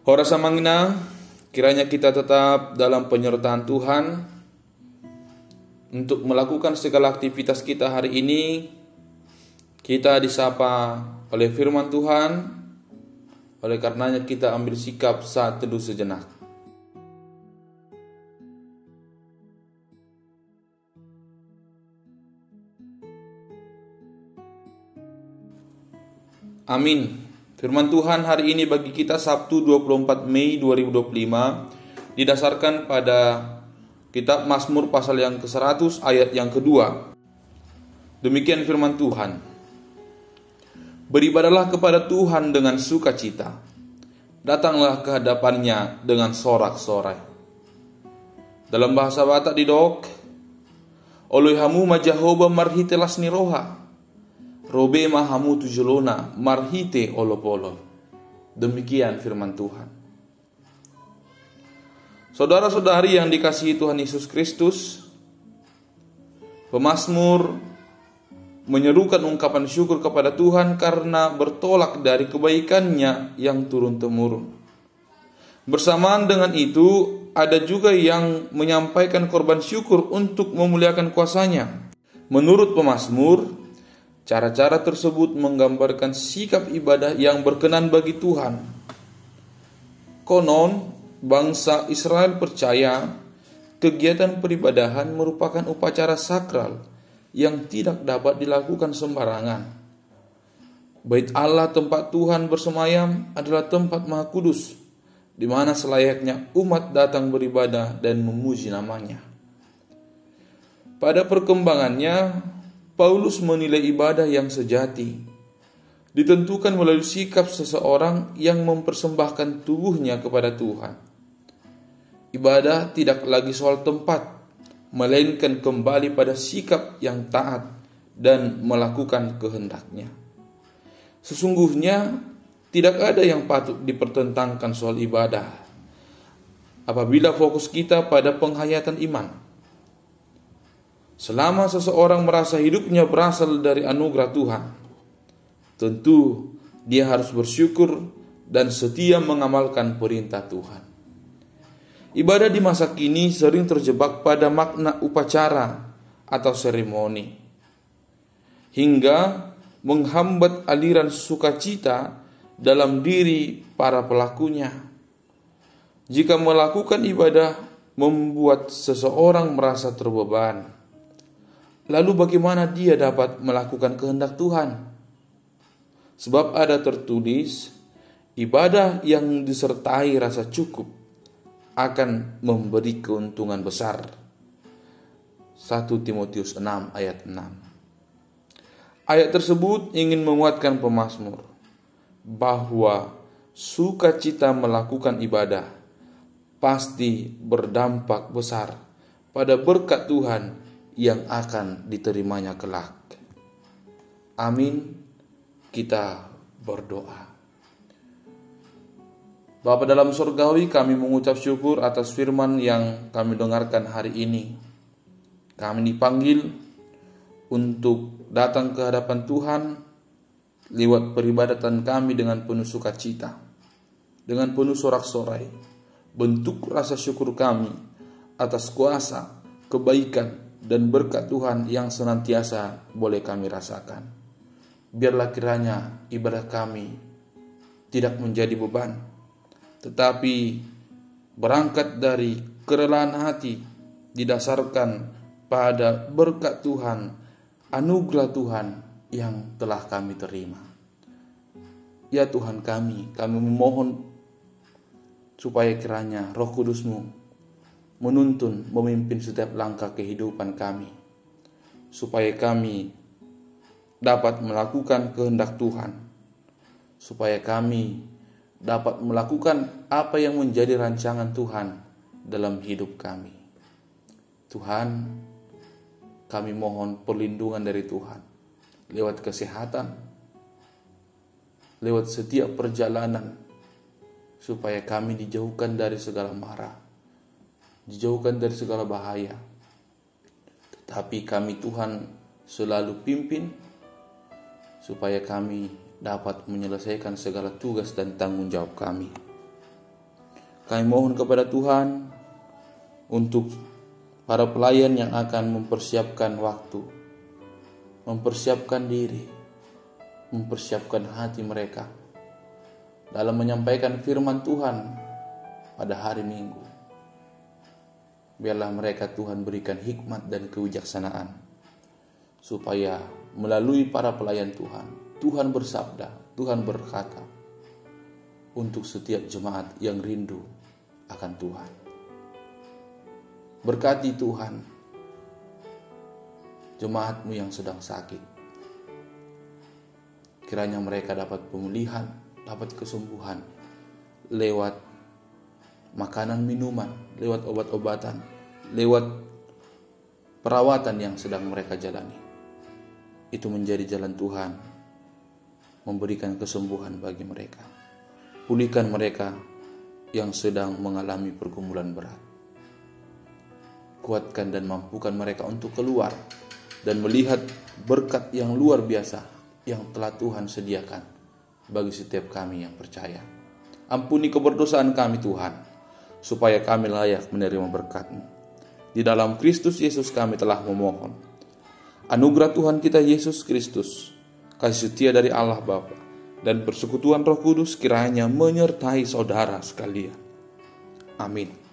Hora samangna, kiranya kita tetap dalam penyertaan Tuhan untuk melakukan segala aktivitas kita hari ini. Kita disapa oleh firman Tuhan, oleh karenanya kita ambil sikap saat teduh sejenak. Amin. Firman Tuhan hari ini bagi kita Sabtu 24 Mei 2025 didasarkan pada kitab Mazmur pasal yang ke-100 ayat yang kedua. Demikian firman Tuhan. Beribadahlah kepada Tuhan dengan sukacita. Datanglah ke hadapannya dengan sorak-sorai. Dalam bahasa Batak didok, Olohamu majahoba marhite lasni roha. Robe mahamu tujulona marhite olopolo. Demikian firman Tuhan. Saudara-saudari yang dikasihi Tuhan Yesus Kristus, pemazmur menyerukan ungkapan syukur kepada Tuhan karena bertolak dari kebaikannya yang turun-temurun. Bersamaan dengan itu, ada juga yang menyampaikan korban syukur untuk memuliakan kuasa-Nya. Menurut pemazmur, cara-cara tersebut menggambarkan sikap ibadah yang berkenan bagi Tuhan. Konon, bangsa Israel percaya kegiatan peribadahan merupakan upacara sakral yang tidak dapat dilakukan sembarangan. Bait Allah tempat Tuhan bersemayam adalah tempat maha kudus, di mana selayaknya umat datang beribadah dan memuji namanya. Pada perkembangannya, Paulus menilai ibadah yang sejati ditentukan melalui sikap seseorang yang mempersembahkan tubuhnya kepada Tuhan. Ibadah tidak lagi soal tempat, melainkan kembali pada sikap yang taat dan melakukan kehendak-Nya. Sesungguhnya tidak ada yang patut dipertentangkan soal ibadah apabila fokus kita pada penghayatan iman. Selama seseorang merasa hidupnya berasal dari anugerah Tuhan, tentu dia harus bersyukur dan setia mengamalkan perintah Tuhan. Ibadah di masa kini sering terjebak pada makna upacara atau seremoni, hingga menghambat aliran sukacita dalam diri para pelakunya. Jika melakukan ibadah membuat seseorang merasa terbeban, lalu bagaimana dia dapat melakukan kehendak Tuhan? Sebab ada tertulis, ibadah yang disertai rasa cukup akan memberi keuntungan besar. 1 Timotius 6 ayat 6. Ayat tersebut ingin menguatkan pemazmur bahwa sukacita melakukan ibadah pasti berdampak besar pada berkat Tuhan yang akan diterimanya kelak. Amin. Kita berdoa. Bapa dalam surgawi, kami mengucap syukur atas firman yang kami dengarkan hari ini. Kami dipanggil untuk datang ke hadapan Tuhan lewat peribadatan kami dengan penuh sukacita, dengan penuh sorak-sorai. Bentuk rasa syukur kami atas kuasa, kebaikan, dan berkat Tuhan yang senantiasa boleh kami rasakan. Biarlah kiranya ibadah kami tidak menjadi beban, tetapi berangkat dari kerelaan hati, didasarkan pada berkat Tuhan, anugerah Tuhan yang telah kami terima. Ya Tuhan kami memohon supaya kiranya Roh Kudus-Mu menuntun, memimpin setiap langkah kehidupan kami, supaya kami dapat melakukan kehendak Tuhan, supaya kami dapat melakukan apa yang menjadi rancangan Tuhan dalam hidup kami. Tuhan, kami mohon perlindungan dari Tuhan lewat kesehatan, lewat setiap perjalanan, supaya kami dijauhkan dari segala mara, dijauhkan dari segala bahaya. Tetapi kami Tuhan selalu pimpin supaya kami dapat menyelesaikan segala tugas dan tanggung jawab kami. Kami mohon kepada Tuhan untuk para pelayan yang akan mempersiapkan waktu, mempersiapkan diri, mempersiapkan hati mereka dalam menyampaikan firman Tuhan pada hari Minggu. Biarlah mereka Tuhan berikan hikmat dan kewijaksanaan, supaya melalui para pelayan Tuhan, Tuhan bersabda, Tuhan berkata untuk setiap jemaat yang rindu akan Tuhan. Berkati Tuhan jemaat-Mu yang sedang sakit. Kiranya mereka dapat pemulihan, dapat kesembuhan lewat makanan minuman, lewat obat-obatan, lewat perawatan yang sedang mereka jalani. Itu menjadi jalan Tuhan memberikan kesembuhan bagi mereka. Pulihkan mereka yang sedang mengalami pergumulan berat. Kuatkan dan mampukan mereka untuk keluar dan melihat berkat yang luar biasa yang telah Tuhan sediakan bagi setiap kami yang percaya. Ampuni keberdosaan kami Tuhan, supaya kami layak menerima berkat-Mu. Di dalam Kristus Yesus kami telah memohon. Anugerah Tuhan kita Yesus Kristus, kasih setia dari Allah Bapa, dan persekutuan Roh Kudus kiranya menyertai saudara sekalian. Amin.